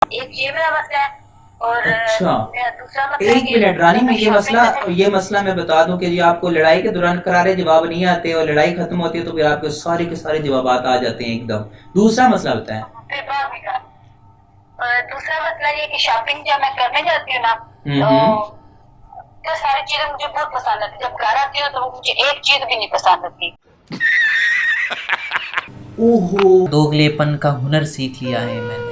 एक ये मेरा मसला है और अच्छा, मेरा दूसरा मसला है एक कि मिनट रानी, मैं शॉपिंग ये मसला मैं बता दूं कि जी आपको लड़ाई के दौरान करारे जवाब नहीं आते और लड़ाई खत्म होती है तो फिर आपके सारे के सारे जवाब आ जाते हैं एकदम। दूसरा मसला बताएं। फिर बाद में का और दूसरा मसला ये कि शॉपिंग जब मैं करने जाती हूँ ना हम्म। तो सारी चीजें मुझे बहुत पसंद आती है। जब घर आती हूँ तो मुझे एक चीज भी नहीं पसंद आती। ओहो, दोगलेपन का हुनर सीख लिया है मैंने।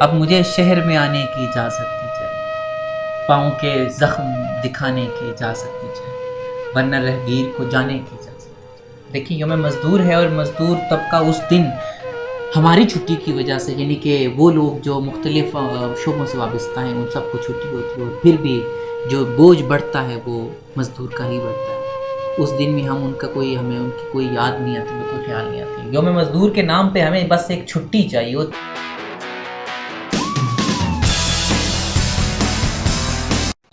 अब मुझे शहर में आने की इजाज़त दी जाए, पाँव के जख्म दिखाने की इजाज़त दी जाए, वरना राहगीर को जाने की इजाज़त। देखिए यौम मज़दूर है और मज़दूर तबका उस दिन हमारी छुट्टी की वजह से, यानी कि वो लोग जो मुख्तलिफ शोबों से वाबस्ता हैं उन सबको छुट्टी होती है और फिर भी जो बोझ बढ़ता है वो मज़दूर का ही बढ़ता है। उस दिन भी हमें उनकी कोई याद नहीं आती, बिल्कुल ख्याल नहीं आती। यौम मज़दूर के नाम पे हमें बस एक छुट्टी चाहिए।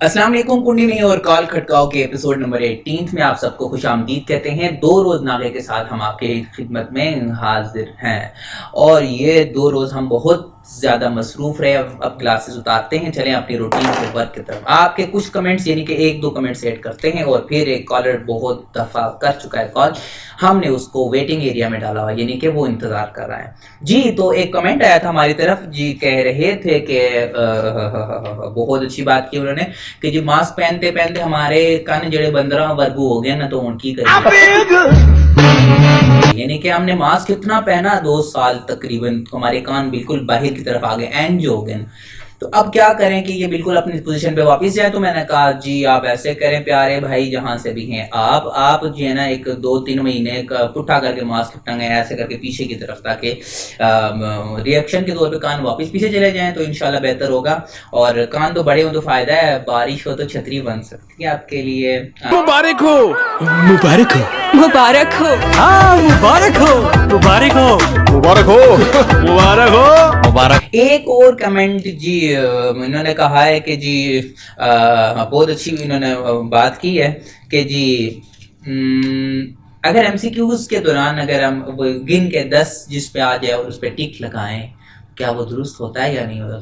अस्सलाम वालेकुम, कुंडी नहीं और कॉल खटकाओ के एपिसोड नंबर 18 में आप सबको खुश आमदीद कहते हैं। दो रोज नागे के साथ हम आपके खिदमत में हाजिर हैं और ये दो रोज हम बहुत ज़्यादा मसरूफ़ रहे। अब क्लासेस उतारते हैं, चलें अपनी रूटीन से वर्क की तरफ। आपके कुछ कमेंट्स यानी कि एक दो कमेंट्स ऐड करते हैं और फिर एक कॉलर बहुत दफ़ा कर चुका है कॉल, हमने उसको वेटिंग एरिया में डाला हुआ, यानी कि वो इंतज़ार कर रहा है जी। तो एक कमेंट आया था हमारी तरफ जी, कह रहे थे कि बहुत अच्छी बात की उन्होंने कि जी मास्क पहनते पहनते हमारे कान जड़े बंदरा वर्गू हो गए ना, तो उनकी यानी कि हमने मास्क इतना पहना 2 साल तकरीबन, हमारे कान बिल्कुल बाहर की तरफ आ गए, एंज हो गए। तो अब क्या करें कि ये बिल्कुल अपनी पोजीशन पे वापस जाए। तो मैंने कहा जी आप ऐसे करें प्यारे भाई, जहां से भी हैं आप जो है ना 1-2-3 महीने का पुट्ठा करके मास्क टंगे ऐसे करके पीछे की तरफ, ताकि रिएक्शन के तौर पे कान वापस पीछे चले जाएं तो इंशाल्लाह बेहतर होगा। और कान तो बड़े हो तो फायदा है, बारिश हो तो छतरी बन सकती है आपके लिए। मुबारक हो, मुबारक हो, मुबारक हो, हाँ मुबारक हो, मुबारक हो, मुबारक हो, मुबारक हो, मुबारक। एक और कमेंट जी, इन्होंने कहा है कि जी बहुत अच्छी इन्होंने बात की है कि जी अगर एमसीक्यूज के दौरान अगर हम गिन के 10 जिस पे आ जाए और उस पे टिक लगाएं, क्या वो दुरुस्त होता है या नहीं होता?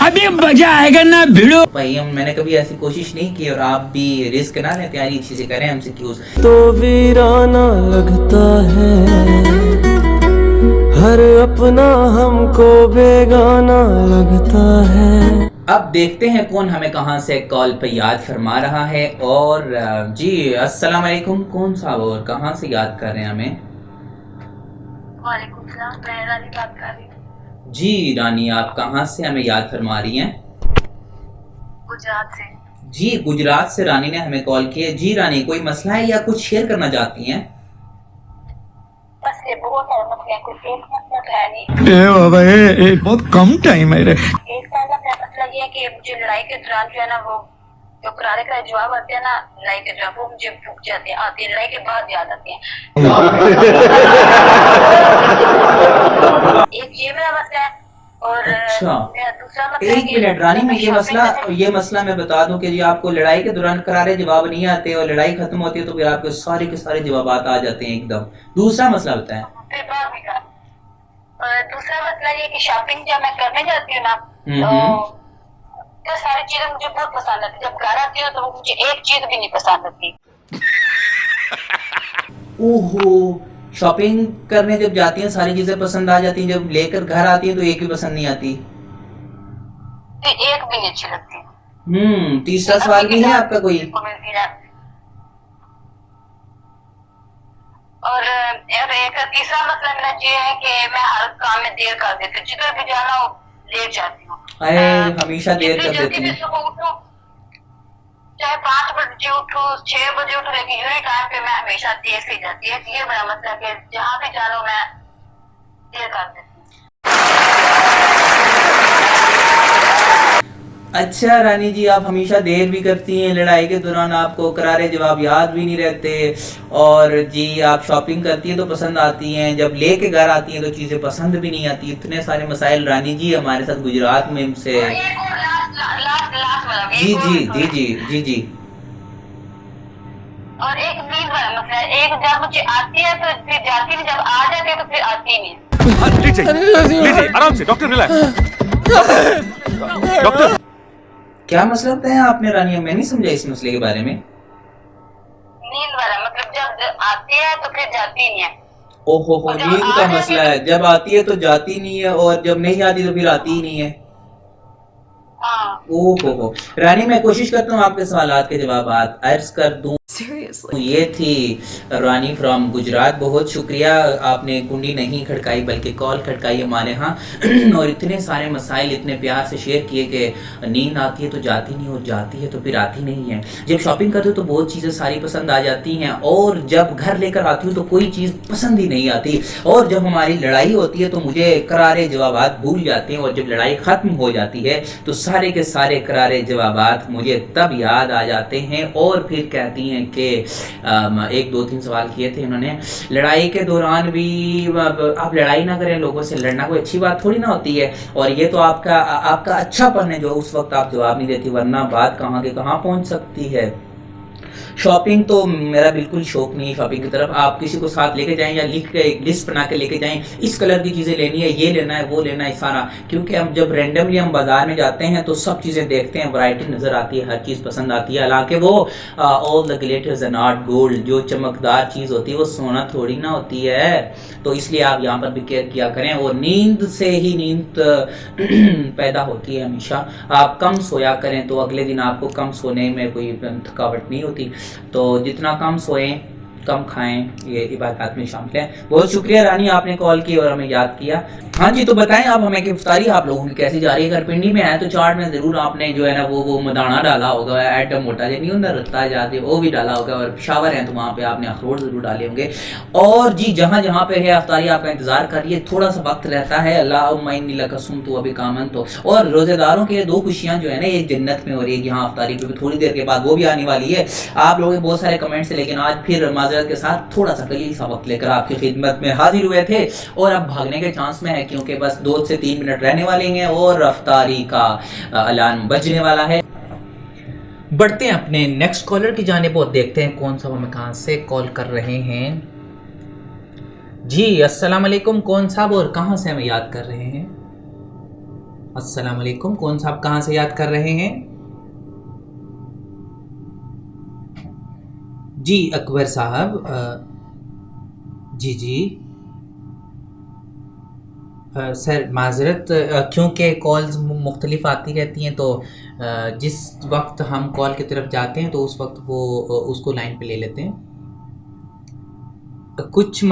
अभी मजा आएगा ना भिड़ो भाई मैंने कभी ऐसी कोशिश नहीं की और आप भी रिस्क ना लें, तैयारी अच्छी से करें एमसीक्यूज। तो वीराना लगता है हर अपना हमको बेगाना लगता है। अब देखते हैं कौन हमें कहां से कॉल पे याद फरमा रहा है। और जी अस्सलाम वालेकुम, कौन सा और कहां से याद कर रहे हैं हमें? वालेकुम सलाम, मैं रानी बात कर रही हूँ। जी रानी, आप कहां से हमें याद फरमा रही हैं? गुजरात से। जी गुजरात से रानी ने हमें कॉल किया। जी रानी, कोई मसला है या कुछ शेयर करना चाहती हैं? बस ये बहुत सारे मसले हैं, कुछ एक मसला तो है नहीं। बहुत कम टाइम है रे। एक पहला मसला ये है कि मुझे लड़ाई के दौरान जो है ना वो जो करारे का जवाब आते हैं ना लड़ाई के दौरान, वो मुझे भूख जाते हैं, आते हैं लड़ाई के बाद याद आते हैं। एक ये मेरा मसला है और अच्छा, मेरा दूसरा मसला है एक कि मिनट रानी, मैं शॉपिंग ये मसला मैं बता दूं कि जी आपको लड़ाई के दौरान करारे जवाब नहीं आते और लड़ाई खत्म होती है तो फिर आपके सारे के सारे जवाब आ जाते हैं एकदम। दूसरा मसला बताएं। फिर बाद में का और दूसरा मसला ये कि शॉपिंग जब मैं करने जाती हूँ ना तो सारी चीजें मुझे बहुत पसंद आती है। जब घर आती हूँ तो मुझे एक चीज भी नहीं पसंद आती। ओहो, शॉपिंग करने जब जाती हैं सारी चीजें पसंद आ जाती हैं, जब लेकर घर आती हैं तो एक भी पसंद नहीं आती। तो एक भी नहीं अच्छी लगती। तीसरा सवाल भी है आपका कोई? और एक तीसरा मतलब मेरा ये है कि मैं हर काम में देर कर देती हूँ, जिधर भी जाना हो लेट जाती हूँ। हमेशा देर कर देती हैं। सुबह उठूं चाहे 5 बजे उठूं 6 बजे उठूं, लेकिन यूनिट टाइम पे मैं हमेशा देर से जाती है। ये मेरा मतलब है जहाँ भी जा रहा हूँ मैं देर कर देती हूँ। अच्छा रानी जी, आप हमेशा देर भी करती हैं, लड़ाई के दौरान आपको करारे जवाब याद भी नहीं रहते, और जी आप शॉपिंग करती हैं तो पसंद आती हैं, जब लेके घर आती हैं तो चीज़ें पसंद भी नहीं आती। इतने सारे मसाइल रानी जी हमारे साथ गुजरात में से। जी जी जी जी जी जी। और एक नींद वाला मसला है, एक जब मुझे आती है तो फिर जाती नहीं, जब आ जाती है तो फिर आती नहीं। लीजिए लीजिए आराम से डॉक्टर रिलैक्स। डॉक्टर क्या मसला बताया आपने रानिया, मैं नहीं समझा इस मसले के बारे में। नींद वाला मतलब जब आती है तो फिर जाती नहीं है। ओहो हो, जब नींद आ का जाती मसला है, जब आती है तो जाती नहीं है और जब नहीं आती तो फिर आती ही नहीं है। हाँ। ओहो हो, रानी मैं कोशिश करता हूँ आपके सवालात के जवाब अर्ज कर दूं। ये थी रानी फ्रॉम गुजरात। बहुत शुक्रिया, आपने कुंडी नहीं खड़काई बल्कि कॉल खड़काई हमारे यहाँ और इतने सारे मसाइल इतने प्यार से शेयर किए कि नींद आती है तो जाती नहीं और जाती है तो फिर आती नहीं है। जब शॉपिंग करते हो तो बहुत चीज़ें सारी पसंद आ जाती हैं और जब घर लेकर आती हूँ तो कोई चीज़ पसंद ही नहीं आती। और जब हमारी लड़ाई होती है तो मुझे करारे जवाबात भूल जाते हैं और जब लड़ाई ख़त्म हो जाती है तो सारे के सारे करारे जवाबात मुझे तब याद आ जाते हैं और फिर कहती हैं कि 1 2 3 सवाल किए थे उन्होंने। लड़ाई के दौरान भी आप लड़ाई ना करें, लोगों से लड़ना कोई अच्छी बात थोड़ी ना होती है और ये तो आपका अच्छापन है जो उस वक्त आप जवाब नहीं देती, वरना बात कहाँ के कहाँ पहुँच सकती है। शॉपिंग तो मेरा बिल्कुल शौक नहीं है शॉपिंग की तरफ। आप किसी को साथ लेके जाएं या लिख के एक लिस्ट बना के लेके जाएं, इस कलर की चीज़ें लेनी है, ये लेना है, वो लेना है सारा। क्योंकि हम जब रैंडमली हम बाजार में जाते हैं तो सब चीज़ें देखते हैं, वैरायटी नज़र आती है, हर चीज़ पसंद आती है। हालांकि वो all the glitters are not gold, जो चमकदार चीज़ होती है वो सोना थोड़ी ना होती है। तो इसलिए आप यहाँ पर भी केयर किया करें। और नींद से ही नींद पैदा होती है हमेशा। आप कम सोया करें तो अगले दिन आपको कम सोने में कोई थकावट नहीं होती। तो जितना कम सोएं कम खाएं, ये इबादत में शामिल है। बहुत शुक्रिया रानी, आपने कॉल की और हमें याद किया। हाँ जी, तो बताएं आप हमें कि इफ्तारी आप लोगों की कैसी जा रही है। अगर पिंडी में है तो चाट में ज़रूर आपने जो है ना वो मदाना डाला होगा, आइटम मोटा जो नहीं होता रत्ता जाते वो भी डाला होगा, और शावर है तो वहाँ पे आपने अखरोट ज़रूर डाले होंगे। और जी जहाँ जहाँ पे है इफ्तारी आपका इंतज़ार करिए, थोड़ा सा वक्त रहता है। अल्लाह कसम तो अभी कामन तो। और रोज़ेदारों के 2 खुशियाँ जो है ना, एक जन्नत में और एक यहाँ इफ्तारी पे भी थोड़ी देर के बाद वो भी आने वाली है। आप लोगों के बहुत सारे कमेंट्स है, लेकिन आज फिर माजरत के साथ थोड़ा सा कलील सा वक्त लेकर आपकी खिदमत में हाजिर हुए थे और अब भागने के चांस में है, क्योंकि बस 2 से 3 मिनट रहने वाले हैं और इफ्तारी का अलार्म बजने वाला है। बढ़ते हैं अपने नेक्स्ट कॉलर की जानिब और देखते हैं कौन सा हमें कहाँ से कॉल कर रहे हैं। जी अस्सलाम वालेकुम, कौन साहब और कहाँ से हमें याद कर रहे हैं? अस्सलाम वालेकुम, कौन साहब कहाँ से याद कर रहे हैं? जी अकबर साहब, जी जी सर माजरत, क्योंकि कॉल्स मुख्तलिफ आती रहती हैं तो जिस वक्त हम कॉल की तरफ जाते हैं तो उस वक्त वो उसको लाइन पे ले लेते हैं। कुछ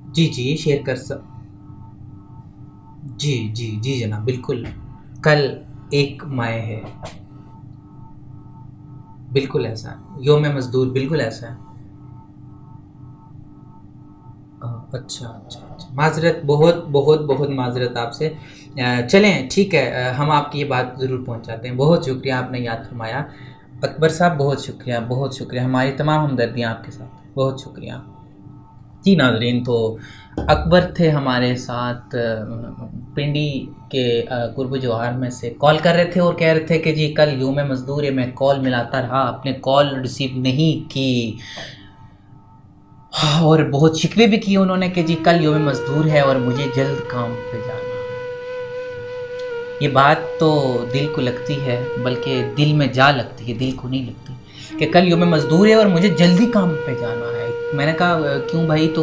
जी जी शेयर कर जी जी जी जनाब, बिल्कुल कल 1 मई है, बिल्कुल ऐसा है, योम मजदूर, बिल्कुल ऐसा है। अच्छा अच्छा अच्छा, माजरत, बहुत बहुत बहुत माजरत आपसे। चलें ठीक है, हम आपकी ये बात ज़रूर पहुंचाते हैं। बहुत शुक्रिया, आपने याद फरमाया अकबर साहब, बहुत शुक्रिया, बहुत शुक्रिया। हमारी तमाम हमदर्दियाँ आपके साथ, बहुत शुक्रिया। जी नाज़रीन, तो अकबर थे हमारे साथ, पिंडी के कुर्ब जवाहर में से कॉल कर रहे थे और कह रहे थे कि जी कल योम मज़दूर है, मैं कॉल मिलाता रहा, आपने कॉल रिसीव नहीं की और बहुत शिकवे भी किए उन्होंने कि जी कल योम मज़दूर है और मुझे जल्द काम पे जाना है। ये बात तो दिल को लगती है, बल्कि दिल में जा लगती है, दिल को नहीं लगती, कि कल योम मज़दूर है और मुझे जल्दी काम पे जाना है। मैंने कहा क्यों भाई? तो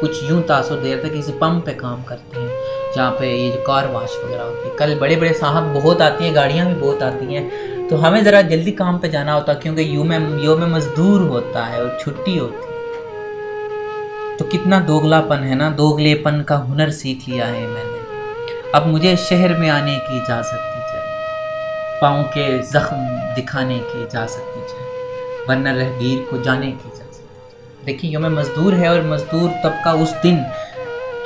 कुछ यूँ तासुर दे रहा था कि किसी पंप पे काम करते हैं जहाँ पे ये जो कार वाश वगैरह होती है। कल बड़े बड़े साहब बहुत आती हैं, गाड़ियाँ भी बहुत आती हैं, तो हमें ज़रा जल्दी काम पे जाना होता क्योंकि योम मज़दूर होता है और छुट्टी होती है। तो कितना दोगलापन है ना, दोगलेपन का हुनर सीख लिया है मैंने। अब मुझे शहर में आने की इजाज़त दी जाए, पाँव के ज़ख्म दिखाने की इजाज़त दी जाए, वरना रहगीर को जाने की इजाज़त। देखिए योम मज़दूर है और मज़दूर तबका उस दिन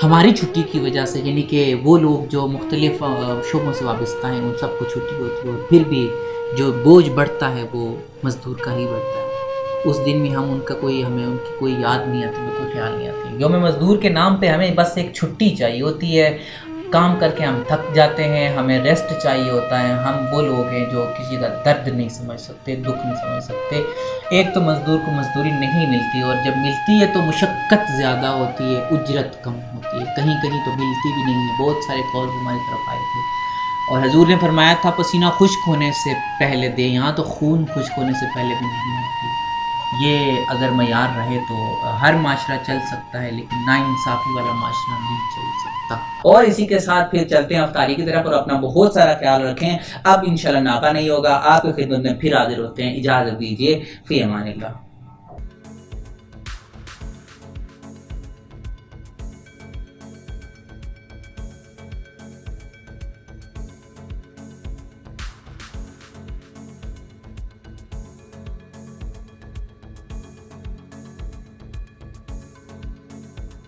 हमारी छुट्टी की वजह से, यानी कि वो लोग जो मुख्तलिफ शोबों से वाबस्ता हैं उन सबको छुट्टी होती है और फिर भी जो बोझ बढ़ता है वो मज़दूर का ही बढ़ता है। उस दिन भी हमें उनकी कोई याद नहीं आती, कोई ख्याल नहीं आती। योम मज़दूर के नाम पे हमें बस एक छुट्टी चाहिए होती है, काम करके हम थक जाते हैं, हमें रेस्ट चाहिए होता है। हम वो लोग हैं जो किसी का दर्द नहीं समझ सकते, दुख नहीं समझ सकते। एक तो मज़दूर को मजदूरी नहीं मिलती, और जब मिलती है तो मुशक्क़त ज़्यादा होती है, उजरत कम होती है, कहीं कहीं तो मिलती भी नहीं है। बहुत सारे कॉल हमारी तरफ आए थे और हजूर ने फरमाया था पसीना खुश्क होने से पहले दे, यहाँ तो खून खुश्क होने से पहले भी नहीं मिलती। ये अगर मयार रहे तो हर माशरा चल सकता है, लेकिन नाइंसाफ़ी वाला माशरा नहीं चल सकता। और इसी के साथ फिर चलते हैं अफ्तारी की तरफ, और अपना बहुत सारा ख्याल रखें। अब इंशाल्लाह नाका नहीं होगा, आपकी खिदमत में फिर हाजिर होते हैं। इजाज़त दीजिए, फ़ी अमानिल्लाह।